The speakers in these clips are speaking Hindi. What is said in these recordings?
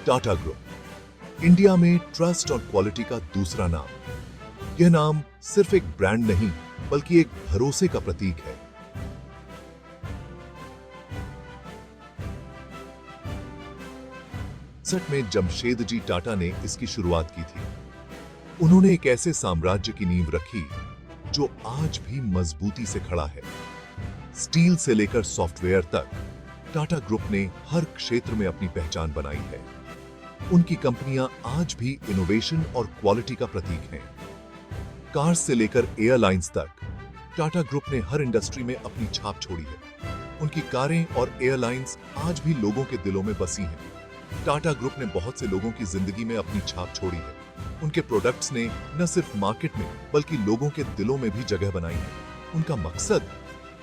टाटा ग्रुप, इंडिया में ट्रस्ट और क्वालिटी का दूसरा नाम। यह नाम सिर्फ एक ब्रांड नहीं बल्कि एक भरोसे का प्रतीक है। सच में जमशेदजी टाटा ने इसकी शुरुआत की थी। उन्होंने एक ऐसे साम्राज्य की नींव रखी जो आज भी मजबूती से खड़ा है। स्टील से लेकर सॉफ्टवेयर तक टाटा ग्रुप ने हर क्षेत्र में अपनी पहचान बनाई है। उनकी कंपनियां आज भी इनोवेशन और क्वालिटी का प्रतीक हैं। कार्स से लेकर एयरलाइंस तक टाटा ग्रुप ने हर इंडस्ट्री में अपनी छाप छोड़ी है। उनकी कारें और एयरलाइंस आज भी लोगों के दिलों में बसी हैं। टाटा ग्रुप ने बहुत से लोगों की जिंदगी में अपनी छाप छोड़ी है। उनके प्रोडक्ट्स ने न सिर्फ मार्केट में बल्कि लोगों के दिलों में भी जगह बनाई है। उनका मकसद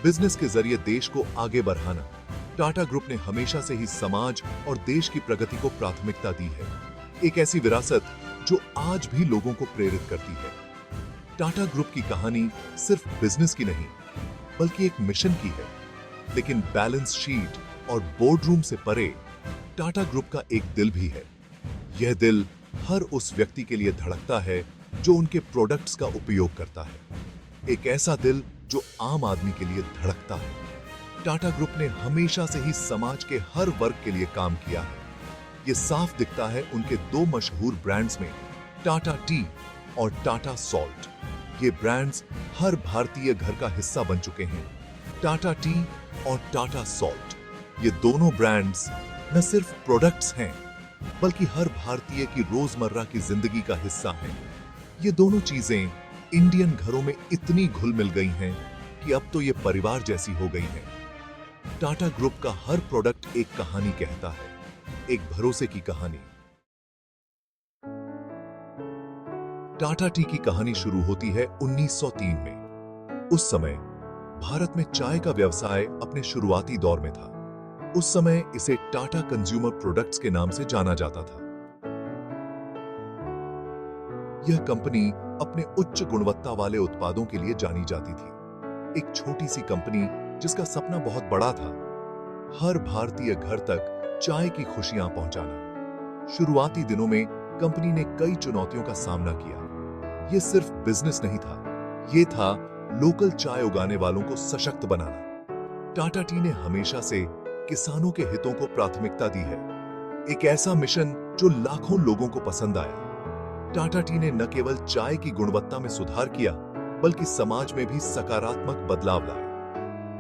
बिजनेस के जरिए देश को आगे बढ़ाना। टाटा ग्रुप ने हमेशा से ही समाज और देश की प्रगति को प्राथमिकता दी है। एक ऐसी विरासत जो आज भी लोगों को प्रेरित करती है। टाटा ग्रुप की कहानी सिर्फ बिजनेस की नहीं बल्कि एक मिशन की है। लेकिन बैलेंस शीट और बोर्ड रूम से परे टाटा ग्रुप का एक दिल भी है। यह दिल हर उस व्यक्ति के लिए धड़कता है जो उनके प्रोडक्ट्स का उपयोग करता है। एक ऐसा दिल जो आम आदमी के लिए धड़कता है। टाटा ग्रुप ने हमेशा से ही समाज के हर वर्ग के लिए काम किया है। यह साफ दिखता है उनके दो मशहूर ब्रांड्स में, टाटा टी और टाटा सॉल्ट। ये ब्रांड्स हर भारतीय घर का हिस्सा बन चुके हैं। टाटा टी और टाटा सॉल्ट, ये दोनों ब्रांड्स न सिर्फ प्रोडक्ट्स हैं बल्कि हर भारतीय की रोजमर्रा की जिंदगी का हिस्सा हैं। ये दोनों चीजें इंडियन घरों में इतनी घुल मिल गई हैं कि अब तो ये परिवार जैसी हो गई हैं। टाटा ग्रुप का हर प्रोडक्ट एक कहानी कहता है, एक भरोसे की कहानी। टाटा टी की कहानी शुरू होती है 1903 में। उस समय भारत में चाय का व्यवसाय अपने शुरुआती दौर में था। उस समय इसे टाटा कंज्यूमर प्रोडक्ट्स के नाम से जाना जाता था। यह कंपनी अपने उच्च गुणवत्ता वाले उत्पादों के लिए जानी जाती थी। एक छोटी सी कंपनी जिसका सपना बहुत बड़ा था, हर भारतीय घर तक चाय की खुशियां पहुंचाना। शुरुआती दिनों में कंपनी ने कई चुनौतियों का सामना किया। यह सिर्फ बिजनेस नहीं था, यह था लोकल चाय उगाने वालों को सशक्त बनाना। टाटा टी ने हमेशा से किसानों के हितों को प्राथमिकता दी है। एक ऐसा मिशन जो लाखों लोगों को पसंद आया। टाटा टी ने न केवल चाय की गुणवत्ता में सुधार किया बल्कि समाज में भी सकारात्मक बदलाव लाए।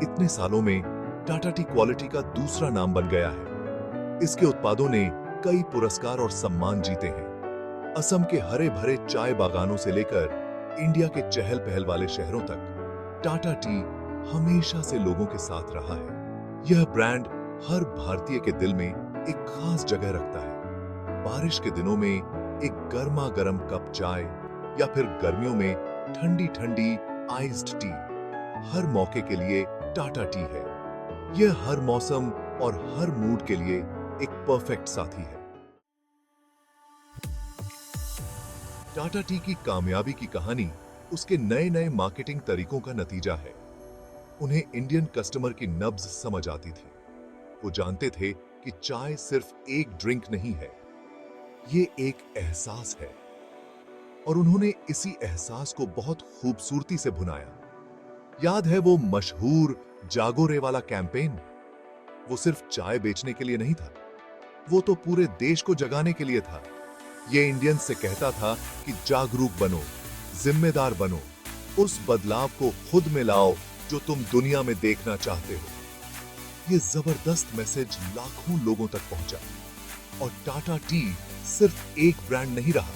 इतने सालों में टाटा टी क्वालिटी का दूसरा नाम बन गया है। इसके उत्पादों ने कई पुरस्कार और सम्मान जीते हैं। असम के हरे भरे चाय बागानों से लेकर इंडिया के चहल पहल वाले शहरों तक टाटा टी हमेशा से लोगों के साथ रहा है। यह ब्रांड हर भारतीय के दिल में एक खास जगह रखता है। बारिश के दिनों में एक गर्मा गर्म कप चाय या फिर गर्मियों में ठंडी ठंडी आइस्ड टी, हर मौके के लिए टाटा टी है। यह हर मौसम और हर मूड के लिए एक परफेक्ट साथी है। टाटा टी की कामयाबी की कहानी उसके नए नए मार्केटिंग तरीकों का नतीजा है। उन्हें इंडियन कस्टमर की नब्ज समझ आती थी। वो जानते थे कि चाय सिर्फ एक ड्रिंक नहीं है, ये एक एहसास है। और उन्होंने इसी एहसास को बहुत खूबसूरती से भुनाया। याद है वो मशहूर जागो रे वाला कैंपेन? वो सिर्फ चाय बेचने के लिए नहीं था, वो तो पूरे देश को जगाने के लिए था। ये इंडियंस से कहता था कि जागरूक बनो, जिम्मेदार बनो, उस बदलाव को खुद में लाओ जो तुम दुनिया में देखना चाहते हो। ये जबरदस्त मैसेज लाखों लोगों तक पहुंचा और टाटा टी सिर्फ एक ब्रांड नहीं रहा,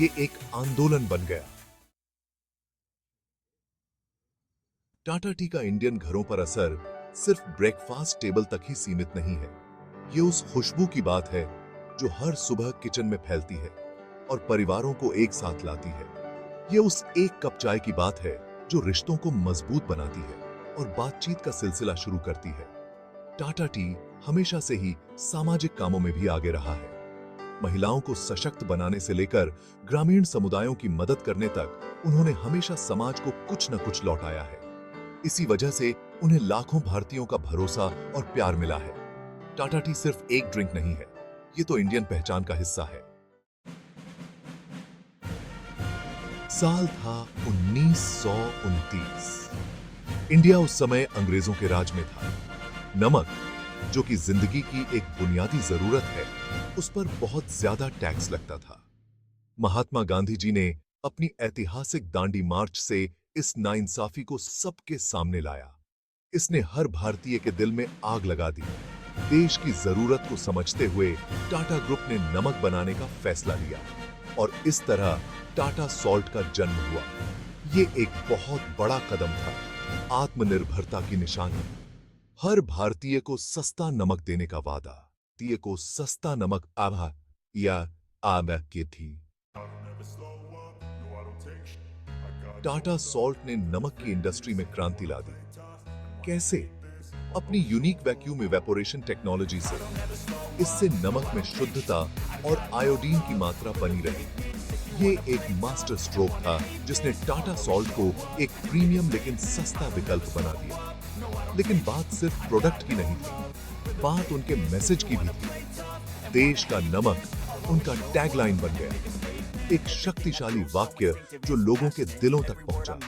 ये एक आंदोलन बन गया। टाटा टी का इंडियन घरों पर असर सिर्फ ब्रेकफास्ट टेबल तक ही सीमित नहीं है। ये उस खुशबू की बात है जो हर सुबह किचन में फैलती है और परिवारों को एक साथ लाती है। ये उस एक कप चाय की बात है जो रिश्तों को मजबूत बनाती है और बातचीत का सिलसिला शुरू करती है। टाटा टी हमेशा से ही सामाजिक कामों में भी आगे रहा है। महिलाओं को सशक्त बनाने से लेकर ग्रामीण समुदायों की मदद करने तक उन्होंने हमेशा समाज को कुछ न कुछ लौटाया है। इसी वजह से उन्हें लाखों भारतीयों का भरोसा और प्यार मिला है। टाटा टी सिर्फ एक ड्रिंक नहीं है, ये तो इंडियन पहचान का हिस्सा है। साल था 1929। इंडिया उस समय अंग्रेजों के राज में था। नमक, जो कि जिंदगी की एक बुनियादी जरूरत है, उस पर बहुत ज्यादा टैक्स लगता था। महात्मा गांधी जी ने अपनी ऐतिहासिक दांडी मार्च से इस नाइंसाफी को सबके सामने लाया। इसने हर भारतीय के दिल में आग लगा दी। देश की जरूरत को समझते हुए टाटा ग्रुप ने नमक बनाने का फैसला लिया और इस तरह टाटा सॉल्ट का जन्म हुआ। ये एक बहुत बड़ा कदम था, आत्मनिर्भरता की निशानी। हर भारतीय को सस्ता नमक देने का वादा। भारतीय को सस्ता नमक आभा या आभा की थी। टाटा सॉल्ट ने नमक की इंडस्ट्री में क्रांति ला दी। कैसे? अपनी यूनिक वैक्यूम इवेपोरेशन टेक्नोलॉजी से। इससे नमक में शुद्धता और आयोडीन की मात्रा बनी रही। ये एक मास्टर स्ट्रोक था जिसने टाटा सॉल्ट को एक प्रीमियम लेकिन सस्ता विकल्प बना दिया। लेकिन बात सिर्फ प्रोडक्ट की नहीं थी, बात उनके मैसेज की भी थी। देश का नमक उनका टैगलाइन बन गया, एक शक्तिशाली वाक्य जो लोगों के दिलों तक पहुंचा।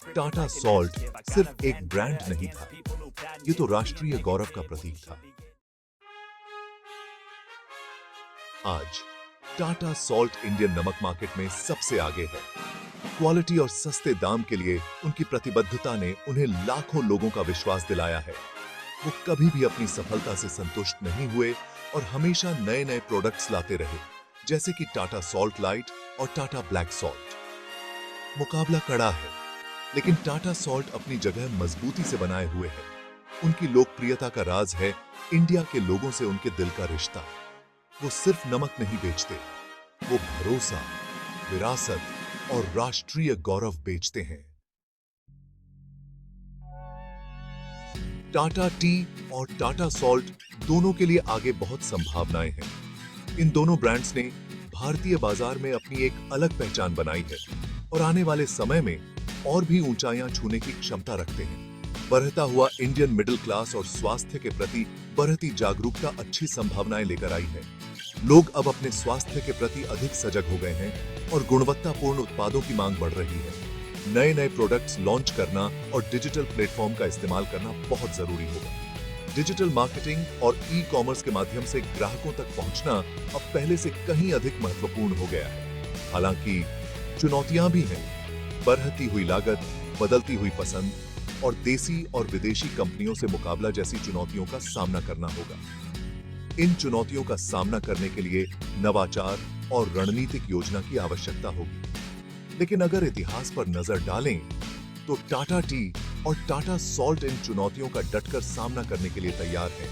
टाटा सॉल्ट सिर्फ एक ब्रांड नहीं था, ये तो राष्ट्रीय गौरव का प्रतीक था। आज टाटा सॉल्ट इंडियन नमक मार्केट में सबसे आगे है। क्वालिटी और सस्ते दाम के लिए उनकी प्रतिबद्धता ने उन्हें लाखों लोगों का विश्वास दिलाया है। वो कभी भी अपनी सफलता से संतुष्ट नहीं हुए और हमेशा नए नए प्रोडक्ट्स लाते रहे, जैसे कि टाटा सॉल्ट लाइट और टाटा ब्लैक सॉल्ट। मुकाबला कड़ा है, लेकिन टाटा सॉल्ट अपनी जगह मजबूती से बनाए हुए है। उनकी लोकप्रियता का राज है इंडिया के लोगों से उनके दिल का रिश्ता। वो सिर्फ नमक नहीं बेचते, वो भरोसा, विरासत और राष्ट्रीय गौरव बेचते हैं। टाटा टी और टाटा सॉल्ट दोनों के लिए आगे बहुत संभावनाएं हैं। इन दोनों ब्रांड्स ने भारतीय बाजार में अपनी एक अलग पहचान बनाई है और आने वाले समय में और भी ऊंचाइयां छूने की क्षमता रखते हैं। बढ़ता हुआ इंडियन मिडिल क्लास और स्वास्थ्य के प्रति बढ़ती जागरूकता अच्छी संभावनाएं लेकर आई है। लोग अब अपने स्वास्थ्य के प्रति अधिक सजग हो गए हैं और गुणवत्तापूर्ण उत्पादों की मांग बढ़ रही है। नए नए प्रोडक्ट्स लॉन्च करना और डिजिटल प्लेटफॉर्म का इस्तेमाल करना बहुत जरूरी होगा। डिजिटल मार्केटिंग और ई कॉमर्स के माध्यम से ग्राहकों तक पहुंचना अब पहले से कहीं अधिक महत्वपूर्ण हो गया है। हालांकि चुनौतियां भी हैं। बढ़ती हुई लागत, बदलती हुई पसंद और देसी और विदेशी कंपनियों से मुकाबला जैसी चुनौतियों का सामना करना होगा। इन चुनौतियों का सामना करने के लिए नवाचार और रणनीतिक योजना की आवश्यकता होगी। लेकिन अगर इतिहास पर नजर डालें तो टाटा टी और टाटा सॉल्ट इन चुनौतियों का डटकर सामना करने के लिए तैयार है।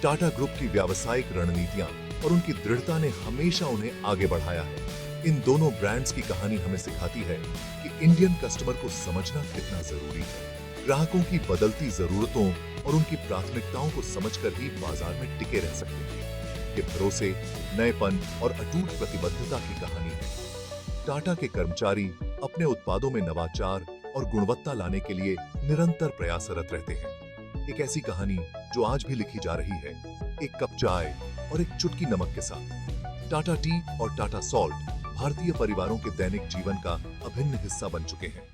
टाटा ग्रुप की व्यावसायिक रणनीतियां और उनकी दृढ़ता ने हमेशा उन्हें आगे बढ़ाया है। इन दोनों ब्रांड्स की कहानी हमें सिखाती है कि इंडियन कस्टमर को समझना कितना जरूरी है। ग्राहकों की बदलती जरूरतों और उनकी प्राथमिकताओं को समझकर ही बाजार में टिके रह सकते हैं। ये भरोसे, नएपन और अटूट प्रतिबद्धता की कहानी है। टाटा के कर्मचारी अपने उत्पादों में नवाचार और गुणवत्ता लाने के लिए निरंतर प्रयासरत रहते हैं। एक ऐसी कहानी जो आज भी लिखी जा रही है, एक कप चाय और एक चुटकी नमक के साथ। टाटा टी और टाटा सॉल्ट भारतीय परिवारों के दैनिक जीवन का अभिन्न हिस्सा बन चुके हैं।